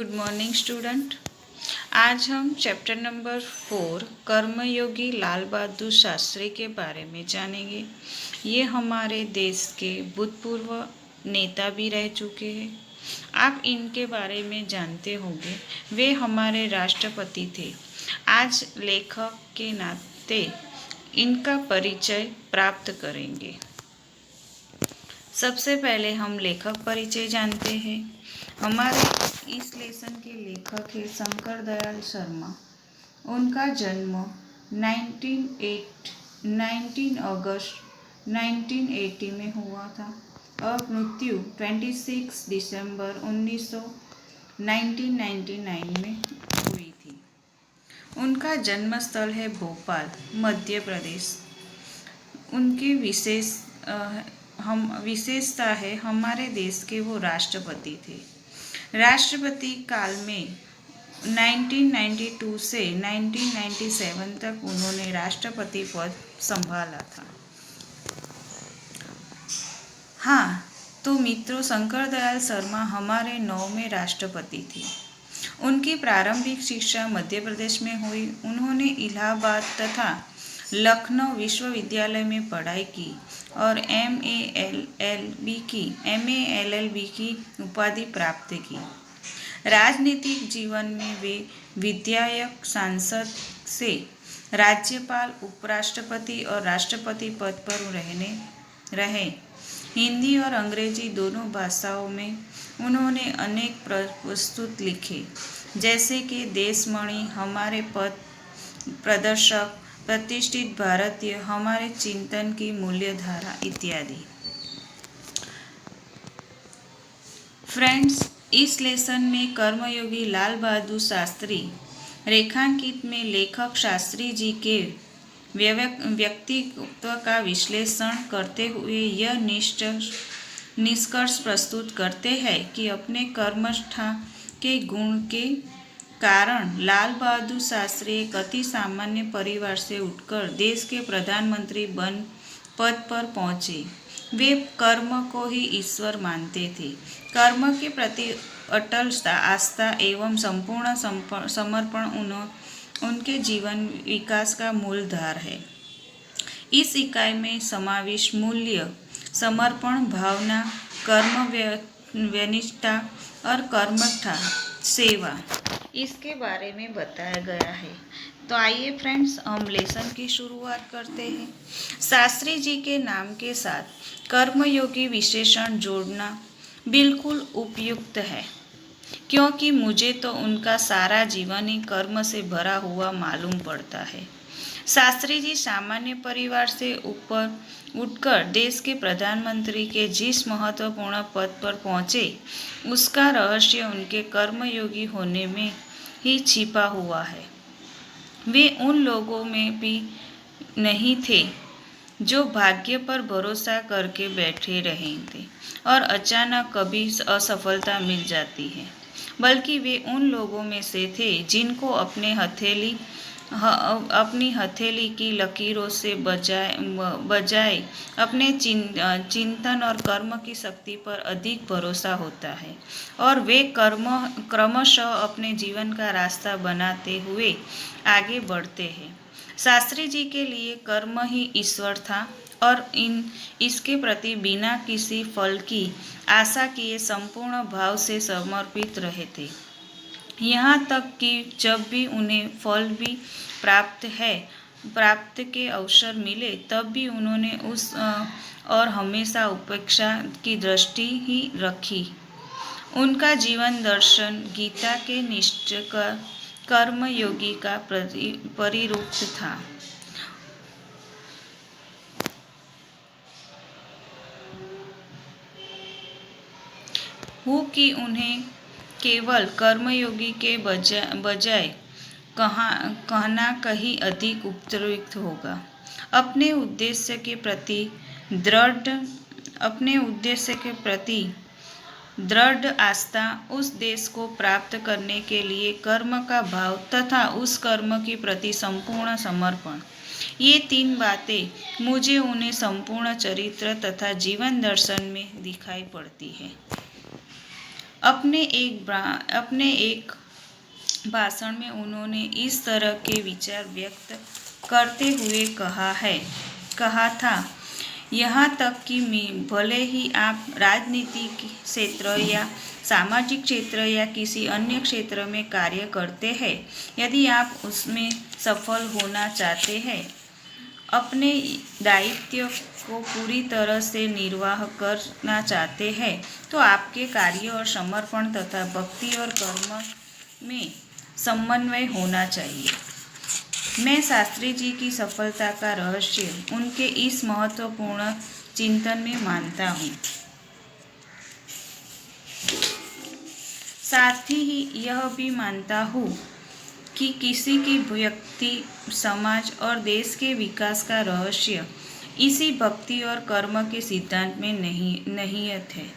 Good morning student. आज हम chapter number 4 कर्मयोगी लाल बहादुर शास्त्री के बारे में जानेंगे। ये हमारे देश के भूतपूर्व नेता भी रह चुके हैं। आप इनके बारे में जानते होंगे। वे हमारे राष्ट्रपति थे। आज लेखक के नाते इनका परिचय प्राप्त करेंगे। सबसे पहले हम लेखक परिचय जानते हैं। हमारे इस लेसन के लेखक हैं शंकर दयाल शर्मा। उनका जन्म 19 अगस्त 1980 में हुआ था और मृत्यु 26 दिसंबर 1999 में हुई थी। उनका जन्म स्थल है भोपाल, मध्य प्रदेश। उनकी विशेषता है हमारे देश के वो राष्ट्रपति थे। राष्ट्रपति काल में 1992 से 1997 तक उन्होंने राष्ट्रपति पद संभाला था। हाँ, तो मित्रों, शंकर दयाल शर्मा हमारे 9वें राष्ट्रपति थे। उनकी प्रारंभिक शिक्षा मध्य प्रदेश में हुई। उन्होंने इलाहाबाद तथा लखनऊ विश्वविद्यालय में पढ़ाई की और MA LLB की उपाधि प्राप्त की। राजनीतिक जीवन में वे विधायक, सांसद से राज्यपाल, उपराष्ट्रपति और राष्ट्रपति पद पर रहे। हिंदी और अंग्रेजी दोनों भाषाओं में उन्होंने अनेक प्रस्तुत लिखे, जैसे कि देशमणि, हमारे पथ प्रदर्शक, प्रतिष्ठित भारतीय, हमारे चिंतन की मूल्यधारा इत्यादि। फ्रेंड्स, इस लेसन में कर्मयोगी लाल बहादुर शास्त्री रेखांकित में लेखक शास्त्री जी के व्यक्तित्व का विश्लेषण करते हुए यह निष्कर्ष प्रस्तुत करते हैं कि अपने कर्मठा के गुण के कारण लाल बहादुर शास्त्री एक अति सामान्य परिवार से उठकर देश के प्रधानमंत्री पद पर पहुंचे। वे कर्म को ही ईश्वर मानते थे। कर्म के प्रति अटल आस्था एवं संपूर्ण समर्पण उनके जीवन विकास का मूलधार है। इस इकाई में समावेश मूल्य, समर्पण भावना, कर्मनिष्ठा और कर्मठा सेवा, इसके बारे में बताया गया है। तो आइए फ्रेंड्स, हम लेसन की शुरुआत करते हैं। शास्त्री जी के नाम के साथ कर्मयोगी विशेषण जोड़ना बिल्कुल उपयुक्त है, क्योंकि मुझे तो उनका सारा जीवन ही कर्म से भरा हुआ मालूम पड़ता है। शास्त्री जी सामान्य परिवार से ऊपर उठकर देश के प्रधानमंत्री के जिस महत्वपूर्ण पद पर पहुँचे, उसका रहस्य उनके कर्मयोगी होने में ही छिपा हुआ है। वे उन लोगों में भी नहीं थे जो भाग्य पर भरोसा करके बैठे रहेंगे और अचानक कभी असफलता मिल जाती है, बल्कि वे उन लोगों में से थे जिनको अपनी हथेली की लकीरों से बजाय अपने चिंतन और कर्म की शक्ति पर अधिक भरोसा होता है और वे क्रमशः अपने जीवन का रास्ता बनाते हुए आगे बढ़ते हैं। शास्त्री जी के लिए कर्म ही ईश्वर था और इसके प्रति बिना किसी फल की आशा किए संपूर्ण भाव से समर्पित रहे थे। यहाँ तक कि जब भी उन्हें फल भी प्राप्त के अवसर मिले, तब भी उन्होंने उस और हमेशा उपेक्षा की दृष्टि ही रखी। उनका जीवन दर्शन गीता के निष्ठ कर्मयोगी का परिरूप था। कि उन्हें केवल कर्मयोगी के बजाय कहना कहीं अधिक उपयुक्त होगा। अपने उद्देश्य के प्रति दृढ़ आस्था, उस देश को प्राप्त करने के लिए कर्म का भाव तथा उस कर्म के प्रति संपूर्ण समर्पण, ये 3 बातें मुझे उन्हें संपूर्ण चरित्र तथा जीवन दर्शन में दिखाई पड़ती है। अपने एक भाषण में उन्होंने इस तरह के विचार व्यक्त करते हुए कहा था, यहाँ तक कि भले ही आप राजनीतिक क्षेत्र या सामाजिक क्षेत्र या किसी अन्य क्षेत्र में कार्य करते हैं, यदि आप उसमें सफल होना चाहते हैं, अपने दायित्व को पूरी तरह से निर्वाह करना चाहते हैं, तो आपके कार्य और समर्पण तथा भक्ति और कर्म में समन्वय होना चाहिए। मैं शास्त्री जी की सफलता का रहस्य उनके इस महत्वपूर्ण चिंतन में मानता हूँ। साथ ही यह भी मानता हूँ कि किसी की व्यक्ति, समाज और देश के विकास का रहस्य इसी भक्ति और कर्म के सिद्धांत में निहित है।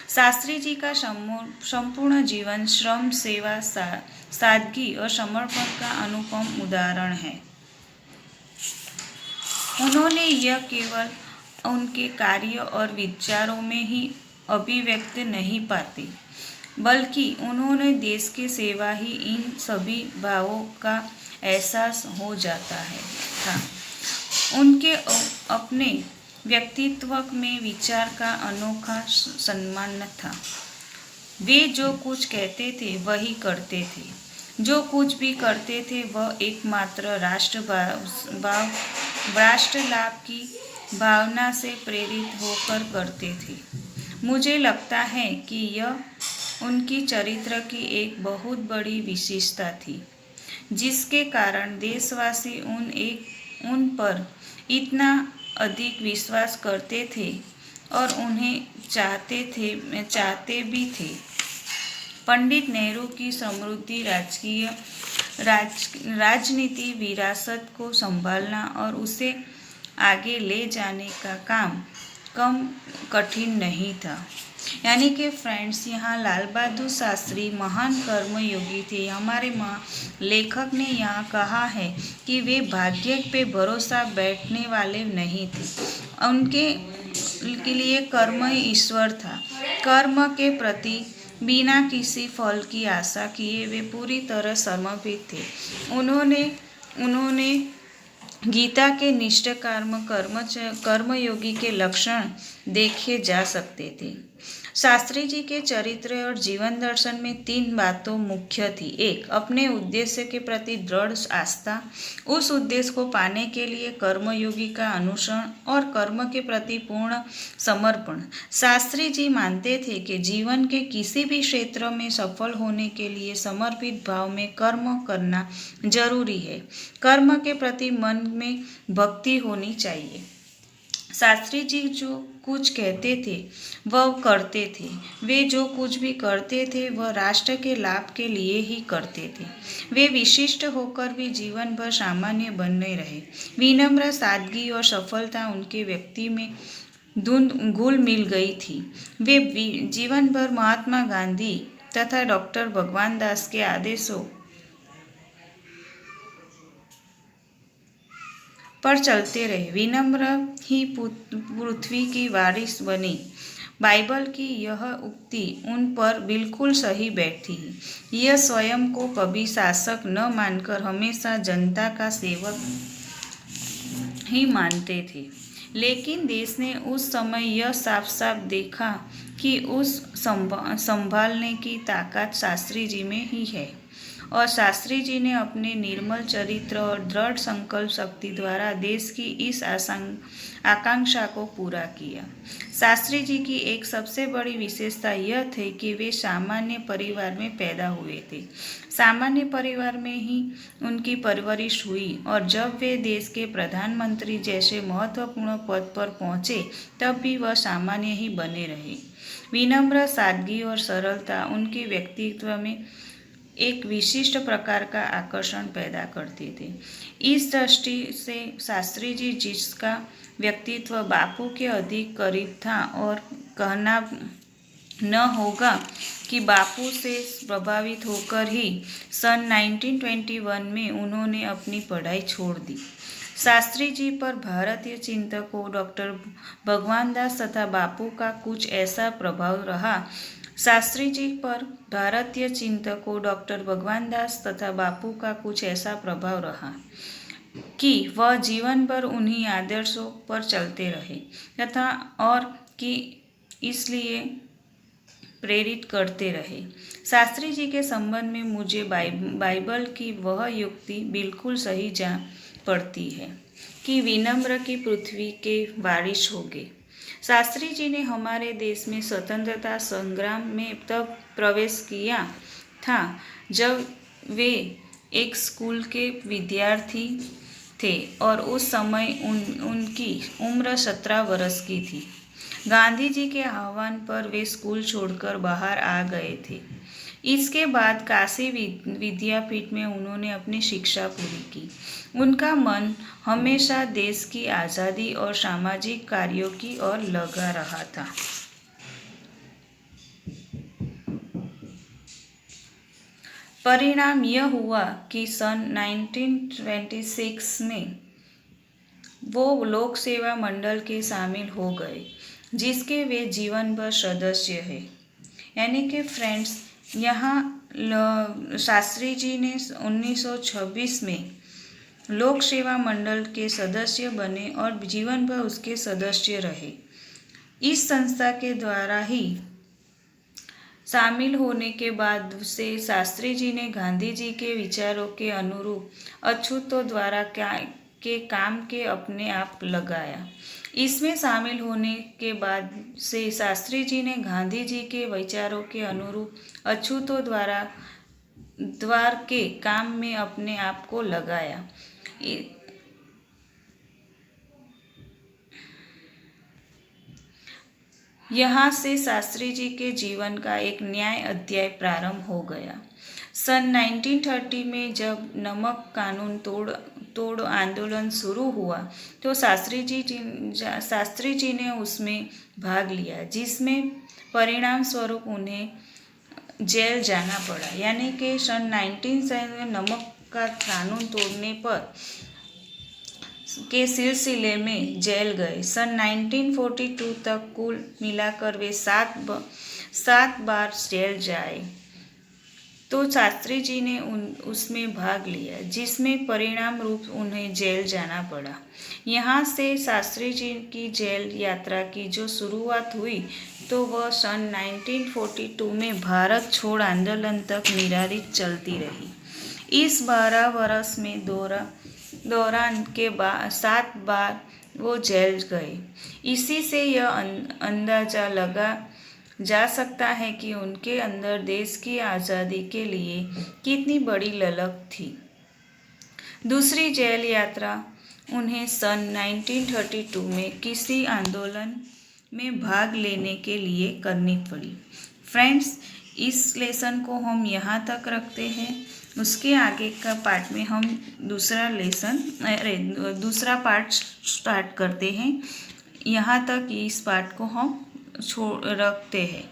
शास्त्री जी का संपूर्ण जीवन श्रम, सेवा, सादगी और समर्पण का अनुपम उदाहरण है। उन्होंने यह केवल उनके कार्य और विचारों में ही अभिव्यक्त नहीं पाते, बल्कि उन्होंने देश की सेवा ही इन सभी भावों का एहसास हो जाता था। उनके अपने व्यक्तित्व में विचार का अनोखा सम्मान था। वे जो कुछ कहते थे वही करते थे, जो कुछ भी करते थे वह एकमात्र राष्ट्र लाभ की भावना से प्रेरित होकर करते थे। मुझे लगता है कि यह उनकी चरित्र की एक बहुत बड़ी विशेषता थी, जिसके कारण देशवासी उन पर इतना अधिक विश्वास करते थे और उन्हें चाहते भी थे। पंडित नेहरू की समृद्धि राजनीति विरासत को संभालना और उसे आगे ले जाने का काम कम कठिन नहीं था। यानी कि फ्रेंड्स, यहाँ लाल बहादुर शास्त्री महान कर्मयोगी थे। हमारे लेखक ने यहाँ कहा है कि वे भाग्य पे भरोसा बैठने वाले नहीं थे। उनके लिए कर्म ही ईश्वर था। कर्म के प्रति बिना किसी फल की आशा किए वे पूरी तरह समर्पित थे। उन्होंने गीता के निष्ठ कर्मयोगी के लक्षण देखे जा सकते थे। शास्त्री जी के चरित्र और जीवन दर्शन में 3 बातें मुख्य थी। 1. अपने उद्देश्य के प्रति दृढ़ आस्था, उस उद्देश्य को पाने के लिए कर्मयोगी का अनुसरण और कर्म के प्रति पूर्ण समर्पण। शास्त्री जी मानते थे कि जीवन के किसी भी क्षेत्र में सफल होने के लिए समर्पित भाव में कर्म करना जरूरी है। कर्म के प्रति मन में भक्ति होनी चाहिए। शास्त्री जी जो कुछ कहते थे वह करते थे। वे जो कुछ भी करते थे वह राष्ट्र के लाभ के लिए ही करते थे। वे विशिष्ट होकर भी जीवन भर सामान्य बने रहे। विनम्र, सादगी और सफलता उनके व्यक्ति में घुल मिल गई थी। वे जीवन भर महात्मा गांधी तथा डॉक्टर भगवान दास के आदेशों पर चलते रहे। विनम्र ही पृथ्वी की वारिस बनी। बाइबल की यह उक्ति उन पर बिल्कुल सही बैठती है। यह स्वयं को कभी शासक न मानकर हमेशा जनता का सेवक ही मानते थे। लेकिन देश ने उस समय यह साफ साफ देखा कि उस संभालने की ताकत शास्त्री जी में ही है, और शास्त्री जी ने अपने निर्मल चरित्र और दृढ़ संकल्प शक्ति द्वारा देश की इस आकांक्षा को पूरा किया। शास्त्री जी की एक सबसे बड़ी विशेषता यह थी कि वे सामान्य परिवार में पैदा हुए थे। सामान्य परिवार में ही उनकी परवरिश हुई और जब वे देश के प्रधानमंत्री जैसे महत्वपूर्ण पद पर पहुंचे तब भी वह सामान्य ही बने रहे। विनम्र, सादगी और सरलता उनके व्यक्तित्व में एक विशिष्ट प्रकार का आकर्षण पैदा करते थे। इस दृष्टि से शास्त्री जी जिसका व्यक्तित्व बापू के अधिक करीब था, और कहना न होगा कि बापू से प्रभावित होकर ही सन 1921 में उन्होंने अपनी पढ़ाई छोड़ दी। शास्त्री जी पर भारतीय चिंतकों डॉक्टर भगवान दास तथा बापू का कुछ ऐसा प्रभाव रहा। शास्त्री जी पर भारतीय चिंतकों डॉक्टर भगवान दास तथा बापू का कुछ ऐसा प्रभाव रहा कि वह जीवन भर उन्हीं आदर्शों पर चलते रहे तथा और कि इसलिए प्रेरित करते रहे। शास्त्री जी के संबंध में मुझे बाइबल की वह युक्ति बिल्कुल सही जा पड़ती है कि विनम्र की पृथ्वी के बारिश होगे। शास्त्री जी ने हमारे देश में स्वतंत्रता संग्राम में तब प्रवेश किया था जब वे एक स्कूल के विद्यार्थी थे और उस समय उनकी उम्र 17 वर्ष की थी। गांधी जी के आह्वान पर वे स्कूल छोड़कर बाहर आ गए थे। इसके बाद काशी विद्यापीठ में उन्होंने अपनी शिक्षा पूरी की। उनका मन हमेशा देश की आज़ादी और सामाजिक कार्यों की ओर लगा रहा था। परिणाम यह हुआ कि सन 1926 में वो लोक सेवा मंडल के शामिल हो गए, जिसके वे जीवन भर सदस्य हैं। यानी कि फ्रेंड्स, यहाँ शास्त्री जी ने 1926 में लोक सेवा मंडल के सदस्य बने और जीवन भर उसके सदस्य रहे। इस संस्था के द्वारा ही शामिल होने के बाद से शास्त्री जी ने गांधी जी के विचारों के अनुरूप अछूतों द्वारा के काम के अपने आप लगाया। इसमें शामिल होने के बाद से शास्त्री जी ने गांधी जी के विचारों के अनुरूप अछूतों द्वार के काम में अपने आप को लगाया। यहाँ से शास्त्री जी के जीवन का एक न्याय अध्याय प्रारंभ हो गया। सन 1930 में जब नमक कानून तोड़ आंदोलन शुरू हुआ तो शास्त्री जी ने उसमें भाग लिया, जिसमें परिणाम स्वरूप उन्हें जेल जाना पड़ा। यानी कि सन 1970 में नमक का कानून तोड़ने पर के सिलसिले में जेल गए। सन 1942 तक कुल मिलाकर वे 7 बार जेल जाए तो शास्त्री जी ने उसमें भाग लिया, जिसमें परिणाम रूप उन्हें जेल जाना पड़ा। यहाँ से शास्त्री जी की जेल यात्रा की जो शुरुआत हुई तो वह सन 1942 में भारत छोड़ आंदोलन तक निरारित चलती रही। इस 12 वर्ष में दौरान के 7 बार वो जेल गए। इसी से यह अंदाजा लगा जा सकता है कि उनके अंदर देश की आज़ादी के लिए कितनी बड़ी ललक थी। दूसरी जेल यात्रा उन्हें सन 1932 में किसी आंदोलन में भाग लेने के लिए करनी पड़ी। फ्रेंड्स, इस लेसन को हम यहाँ तक रखते हैं। उसके आगे का पार्ट में हम दूसरा पार्ट स्टार्ट करते हैं। यहाँ तक इस पार्ट को हम रखते हैं।